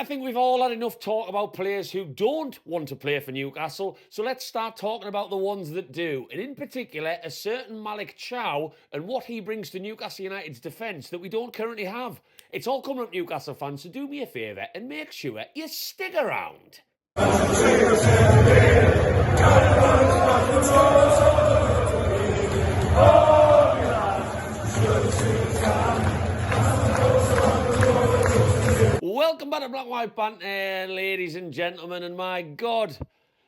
I think we've all had enough talk about players who don't want to play for Newcastle, so let's start talking about the ones that do, and in particular, a certain Malick Thaiw and what he brings to Newcastle United's defence that we don't currently have. It's all coming up, Newcastle fans, so do me a favour and make sure you stick around. Welcome back to Black White Banter, ladies and gentlemen, and my God,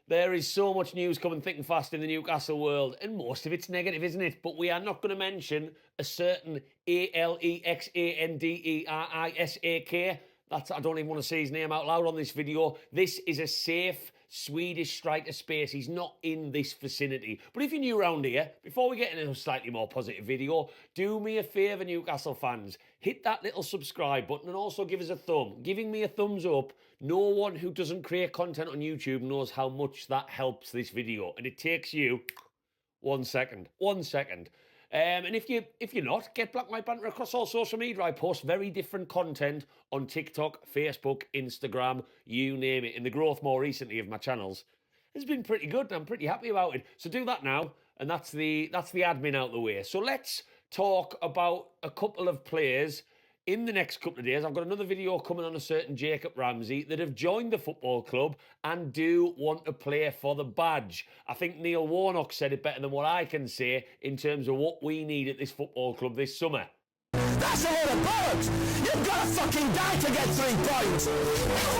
there is so much news coming thick and fast in the Newcastle world, and most of it's negative, isn't it? But we are not going to mention a certain Alexander Isak. I don't even want to say his name out loud on this video. This is a safe Swedish striker space. He's not in this vicinity. But if you're new around here, before we get into a slightly more positive video, do me a favour, Newcastle fans. Hit that little subscribe button and also give us a thumb. Giving me a thumbs up, no one who doesn't create content on YouTube knows how much that helps this video. And it takes you 1 second. 1 second. And if you're not, get Black White Banter across all social media. I post very different content on TikTok, Facebook, Instagram, you name it. And the growth more recently of my channels has been pretty good, and I'm pretty happy about it. So do that now, and that's the admin out the way. So let's talk about a couple of players in the next couple of days. I've got another video coming on a certain Jacob Ramsey that have joined the football club and do want to play for the badge. I think Neil Warnock said it better than what I can say in terms of what we need at this football club this summer. That's a load of bollocks! You've got to fucking die to get 3 points!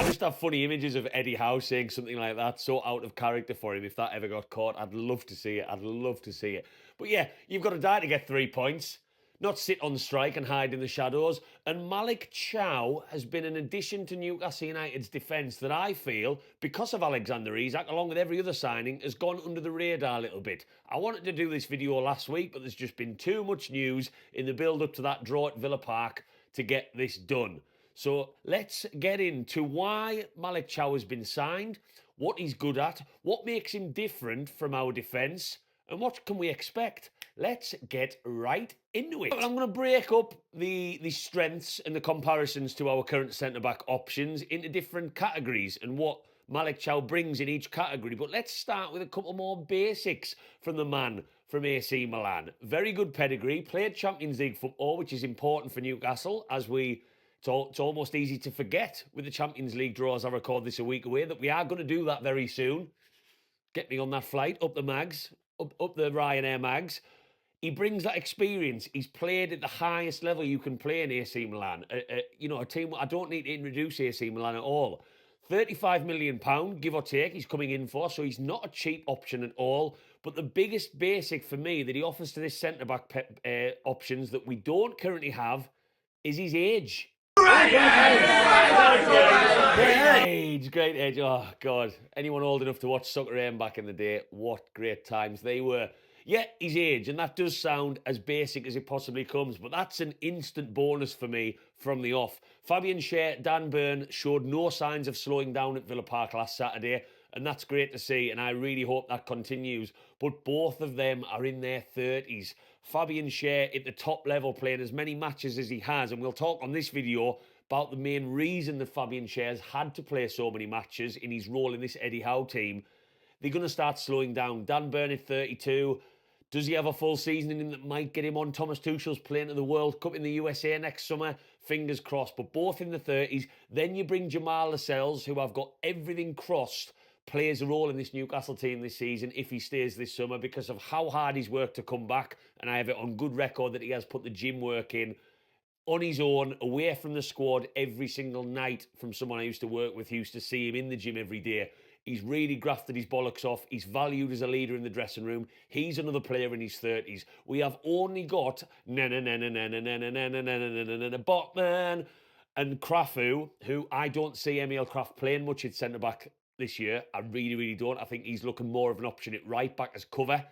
I just have funny images of Eddie Howe saying something like that, so out of character for him. If that ever got caught, I'd love to see it. I'd love to see it. But yeah, you've got to die to get 3 points. Not sit on strike and hide in the shadows. And Malick Thaiw has been an addition to Newcastle United's defence that I feel, because of Alexander Isak, along with every other signing, has gone under the radar a little bit. I wanted to do this video last week, but there's just been too much news in the build-up to that draw at Villa Park to get this done. So let's get into why Malick Thaiw has been signed, what he's good at, what makes him different from our defence, and what can we expect? Let's get right into it. I'm going to break up the strengths and the comparisons to our current centre-back options into different categories and what Malick Thaiw brings in each category. But let's start with a couple more basics from the man from AC Milan. Very good pedigree, played Champions League football, which is important for Newcastle, as it's almost easy to forget with the Champions League draws. I record this a week away, that we are going to do that very soon. Get me on that flight, up the mags, up the Ryanair mags. He brings that experience. He's played at the highest level you can play in AC Milan. A team I don't need to introduce AC Milan at all. £35 million, give or take, he's coming in for, so he's not a cheap option at all. But the biggest basic for me that he offers to this centre-back options that we don't currently have is his age. Great age. Oh, God. Anyone old enough to watch Soccer AM back in the day, what great times they were. Yeah, his age, and that does sound as basic as it possibly comes, but that's an instant bonus for me from the off. Fabian Schär, Dan Burn showed no signs of slowing down at Villa Park last Saturday, and that's great to see, and I really hope that continues. But both of them are in their 30s. Fabian Schär at the top level, playing as many matches as he has, and we'll talk on this video about the main reason that Fabian Schär's had to play so many matches in his role in this Eddie Howe team. They're going to start slowing down. Dan Burn at 32. Does he have a full season in him that might get him on Thomas Tuchel's plane to the World Cup in the USA next summer? Fingers crossed, but both in the 30s. Then you bring Jamal Lascelles, who I've got everything crossed, plays a role in this Newcastle team this season if he stays this summer because of how hard he's worked to come back. And I have it on good record that he has put the gym work in on his own, away from the squad every single night from someone I used to work with who used to see him in the gym every day. He's really grafted his bollocks off. He's valued as a leader in the dressing room. He's another player in his 30s. We have only got Botman and Krafu, who I don't see Emil Kraft playing much at centre-back this year. I really, really don't. I think he's looking more of an option at right-back as cover.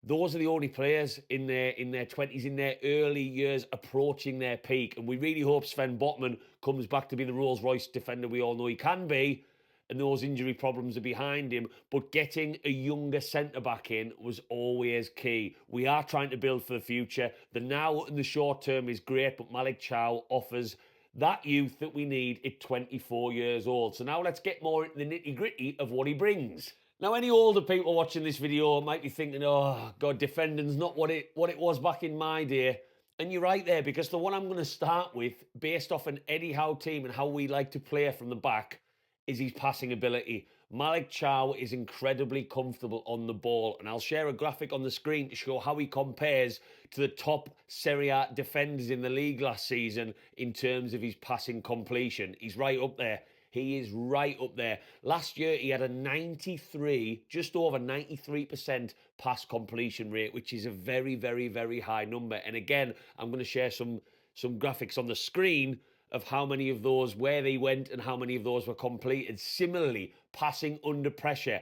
Those are the only players in their 20s, in their early years, approaching their peak. And we really hope Sven Botman comes back to be the Rolls-Royce defender we all know he can be, and those injury problems are behind him. But getting a younger centre-back in was always key. We are trying to build for the future. The now and the short term is great, but Malick Thaiw offers That youth that we need at 24 years old. So now let's get more into the nitty-gritty of what he brings. Now, any older people watching this video might be thinking, oh, God, defending's not what it was back in my day. And you're right there, because the one I'm going to start with, based off an Eddie Howe team and how we like to play from the back, is his passing ability. Malick Thaiw is incredibly comfortable on the ball, and I'll share a graphic on the screen to show how he compares to the top Serie A defenders in the league last season in terms of his passing completion. He's right up there. He is right up there. Last year, he had a 93, just over 93% pass completion rate, which is a very, very, very high number. And again, I'm going to share some graphics on the screen of how many of those, where they went and how many of those were completed. Similarly, passing under pressure.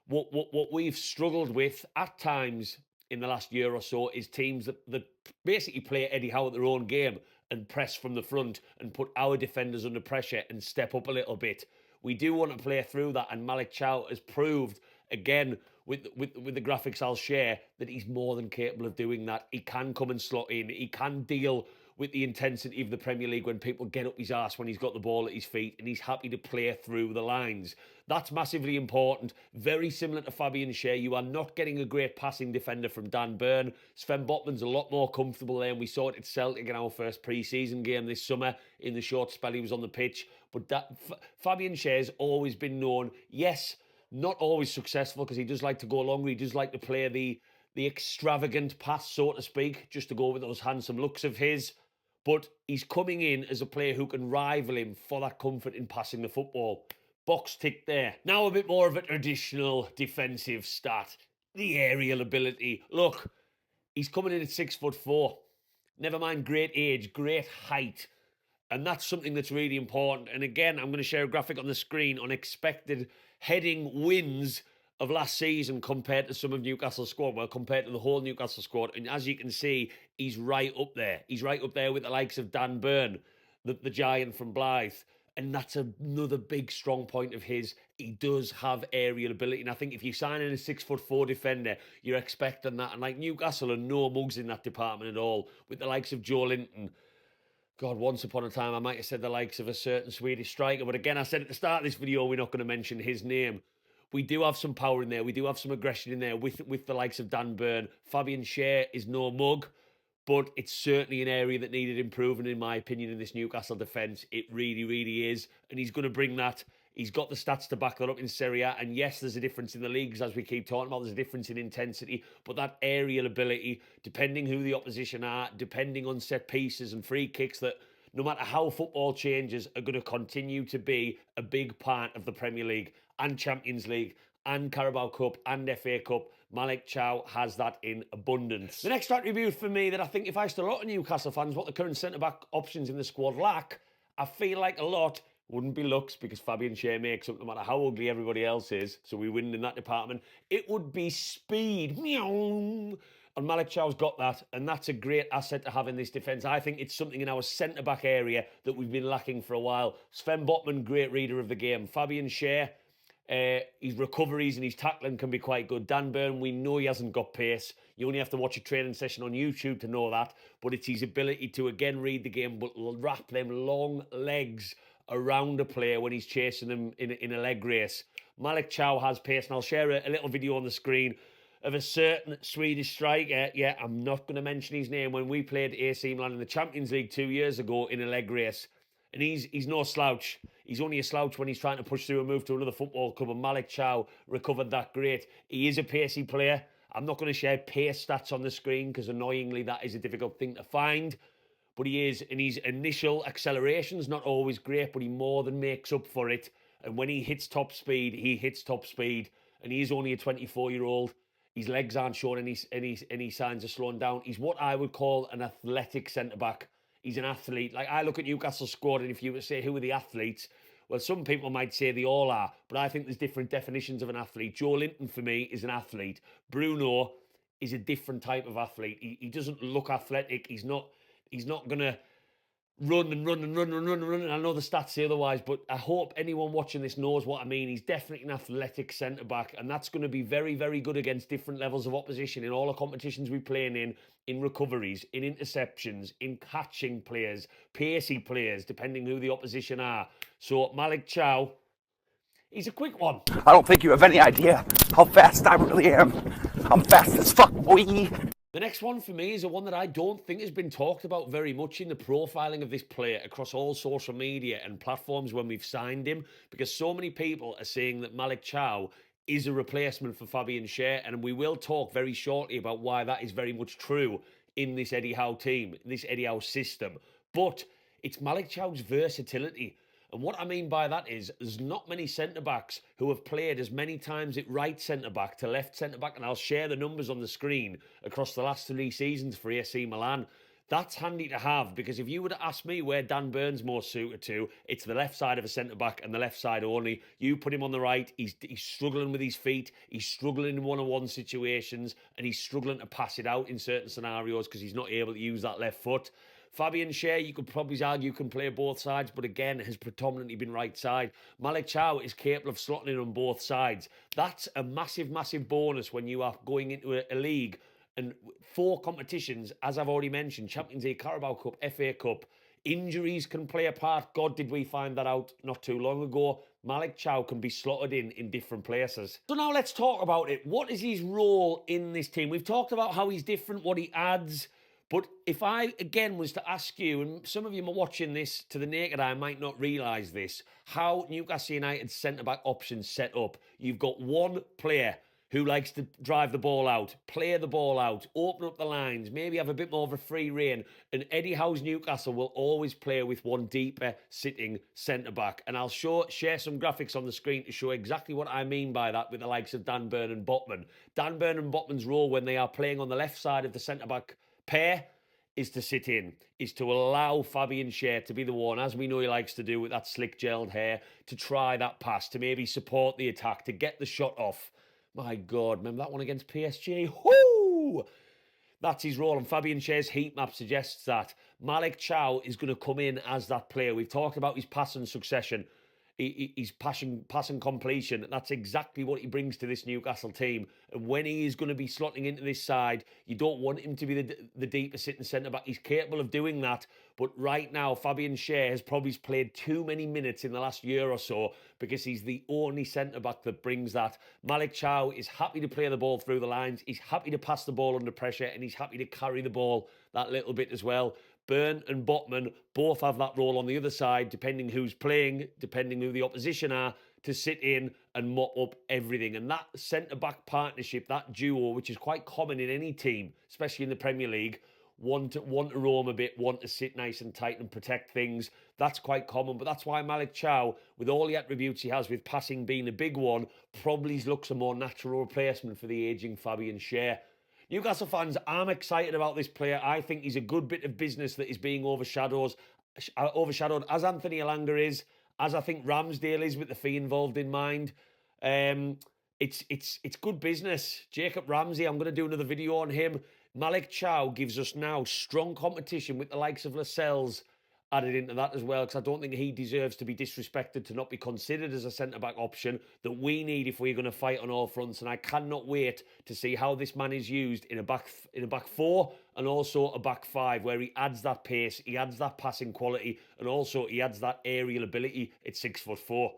What we've struggled with at times in the last year or so is teams that basically play Eddie Howe at their own game and press from the front and put our defenders under pressure and step up a little bit. We do want to play through that, and Malick Thaiw has proved, again, with the graphics I'll share, that he's more than capable of doing that. He can come and slot in. He can deal with the intensity of the Premier League when people get up his arse when he's got the ball at his feet, and he's happy to play through the lines. That's massively important. Very similar to Fabian Schär. You are not getting a great passing defender from Dan Burn. Sven Botman's a lot more comfortable there, and we saw it at Celtic in our first pre-season game this summer in the short spell he was on the pitch. But Fabian Schär's always been known, yes, not always successful, because he does like to go longer. He does like to play the extravagant pass, so to speak, just to go with those handsome looks of his. But he's coming in as a player who can rival him for that comfort in passing the football. Box tick there. Now a bit more of a traditional defensive stat. The aerial ability. Look, he's coming in at 6'4". Never mind great age, great height. And that's something that's really important. And again, I'm going to share a graphic on the screen on expected heading wins of last season compared to some of Newcastle's squad, well, compared to the whole Newcastle squad. And as you can see, he's right up there. He's right up there with the likes of Dan Burn, the giant from Blythe. And that's another big strong point of his. He does have aerial ability. And I think if you sign in a 6'4" defender, you're expecting that. And like Newcastle are no mugs in that department at all. With the likes of Joe Linton. God, once upon a time, I might have said the likes of a certain Swedish striker. But again, I said at the start of this video, we're not going to mention his name. We do have some power in there. We do have some aggression in there with the likes of Dan Burn. Fabian Schär is no mug, but it's certainly an area that needed improving, in my opinion, in this Newcastle defence. It really, really is. And he's going to bring that. He's got the stats to back that up in Serie A. And yes, there's a difference in the leagues, as we keep talking about. There's a difference in intensity. But that aerial ability, depending who the opposition are, depending on set pieces and free kicks, that no matter how football changes, are going to continue to be a big part of the Premier League and Champions League and Carabao Cup and FA Cup. Malick Thaiw has that in abundance. The next attribute for me that I think, if I asked a lot of Newcastle fans what the current centre-back options in the squad lack, I feel like a lot wouldn't be looks, because Fabian Schär makes up no matter how ugly everybody else is, so we win in that department. It would be speed. Meow. And Malick Thaiw's got that, and that's a great asset to have in this defence. I think it's something in our centre-back area that we've been lacking for a while. Sven Botman, great reader of the game. Fabian Schär, his recoveries and his tackling can be quite good. Dan Burn, we know he hasn't got pace. You only have to watch a training session on YouTube to know that. But it's his ability to, again, read the game, but wrap them long legs around a player when he's chasing them in a leg race. Malick Thaiw has pace, and I'll share a little video on the screen of a certain Swedish striker. Yeah, I'm not going to mention his name. When we played AC Milan in the Champions League 2 years ago in a leg race, and he's no slouch. He's only a slouch when he's trying to push through and move to another football club, and Malick Thaiw recovered that great. He is a pacey player. I'm not going to share pace stats on the screen, because annoyingly that is a difficult thing to find. But he is, and his initial acceleration's not always great, but he more than makes up for it. And when he hits top speed, he hits top speed. And he is only a 24-year-old. His legs aren't showing any signs of slowing down. He's what I would call an athletic centre-back. He's an athlete. Like, I look at Newcastle's squad, and if you were to say who are the athletes, well, some people might say they all are, but I think there's different definitions of an athlete. Joe Linton, for me, is an athlete. Bruno is a different type of athlete. He doesn't look athletic. He's not going to run and run and run and run and run. And I know the stats say otherwise, but I hope anyone watching this knows what I mean. He's definitely an athletic centre-back, and that's going to be very, very good against different levels of opposition in all the competitions we play in recoveries, in interceptions, in catching players, pacey players, depending who the opposition are. So Malick Thaiw, he's a quick one. I don't think you have any idea how fast I really am. I'm fast as fuck, boy. The next one for me is the one that I don't think has been talked about very much in the profiling of this player across all social media and platforms when we've signed him, because so many people are saying that Malick Thaiw is a replacement for Fabian Schär, and we will talk very shortly about why that is very much true in this Eddie Howe team, this Eddie Howe system. But it's Malick Thaiw's versatility. And what I mean by that is there's not many centre-backs who have played as many times at right centre-back to left centre-back, and I'll share the numbers on the screen across the last 3 seasons for AC Milan. That's handy to have, because if you were to ask me where Dan Burn's more suited to, it's the left side of a centre-back and the left side only. You put him on the right, he's struggling with his feet, he's struggling in one-on-one situations, and he's struggling to pass it out in certain scenarios because he's not able to use that left foot. Fabian Schär, you could probably argue, can play both sides, but again, has predominantly been right side. Malick Thaiw is capable of slotting in on both sides. That's a massive, massive bonus when you are going into a league and 4 competitions, as I've already mentioned, Champions League, Carabao Cup, FA Cup. Injuries can play a part. God, did we find that out not too long ago. Malick Thaiw can be slotted in different places. So now let's talk about it. What is his role in this team? We've talked about how he's different, what he adds. But if I, again, was to ask you, and some of you are watching this to the naked eye might not realise this, how Newcastle United's centre-back options set up. You've got one player who likes to drive the ball out, play the ball out, open up the lines, maybe have a bit more of a free rein. And Eddie Howe's Newcastle will always play with one deeper sitting centre-back. And I'll share some graphics on the screen to show exactly what I mean by that with the likes of Dan Burn and Botman. Dan Burn and Botman's role when they are playing on the left side of the centre-back pair is to sit in, is to allow Fabian Schär to be the one, as we know he likes to do with that slick gelled hair, to try that pass, to maybe support the attack, to get the shot off. My God, remember that one against PSG? Whoo! That's his role, and Fabian Schär's heat map suggests that. Malick Thaiw is going to come in as that player. We've talked about his passing succession. He's passing completion. That's exactly what he brings to this Newcastle team. And when he is going to be slotting into this side, you don't want him to be the deeper sitting centre-back. He's capable of doing that. But right now, Fabian Schär has probably played too many minutes in the last year or so because he's the only centre-back that brings that. Malick Thaiw is happy to play the ball through the lines. He's happy to pass the ball under pressure, and he's happy to carry the ball that little bit as well. Burn and Botman both have that role on the other side, depending who's playing, depending who the opposition are, to sit in and mop up everything. And that centre-back partnership, that duo, which is quite common in any team, especially in the Premier League, one to roam a bit, one to sit nice and tight and protect things. That's quite common, but that's why Malick Thaiw, with all the attributes he has, with passing being a big one, probably looks a more natural replacement for the ageing Fabian Schär. Newcastle fans, I'm excited about this player. I think he's a good bit of business that is being overshadowed as Anthony Elanga is, as I think Ramsdale is with the fee involved in mind. It's good business. Jacob Ramsey, I'm going to do another video on him. Malick Thaiw gives us now strong competition with the likes of Lascelles added into that as well, because I don't think he deserves to be disrespected, to not be considered as a centre-back option that we need if we're going to fight on all fronts. And I cannot wait to see how this man is used in a back 4 and also a back 5, where he adds that pace, he adds that passing quality, and also he adds that aerial ability at 6'4".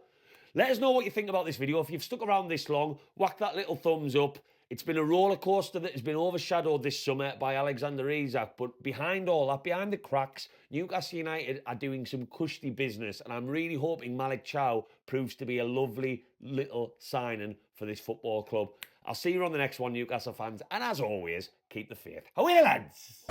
Let us know what you think about this video. If you've stuck around this long, whack that little thumbs up. It's been a roller coaster that has been overshadowed this summer by Alexander Isak, but behind all that, behind the cracks, Newcastle United are doing some cushy business, and I'm really hoping Malick Thaiw proves to be a lovely little signing for this football club. I'll see you on the next one, Newcastle fans, and as always, keep the faith. Away, lads!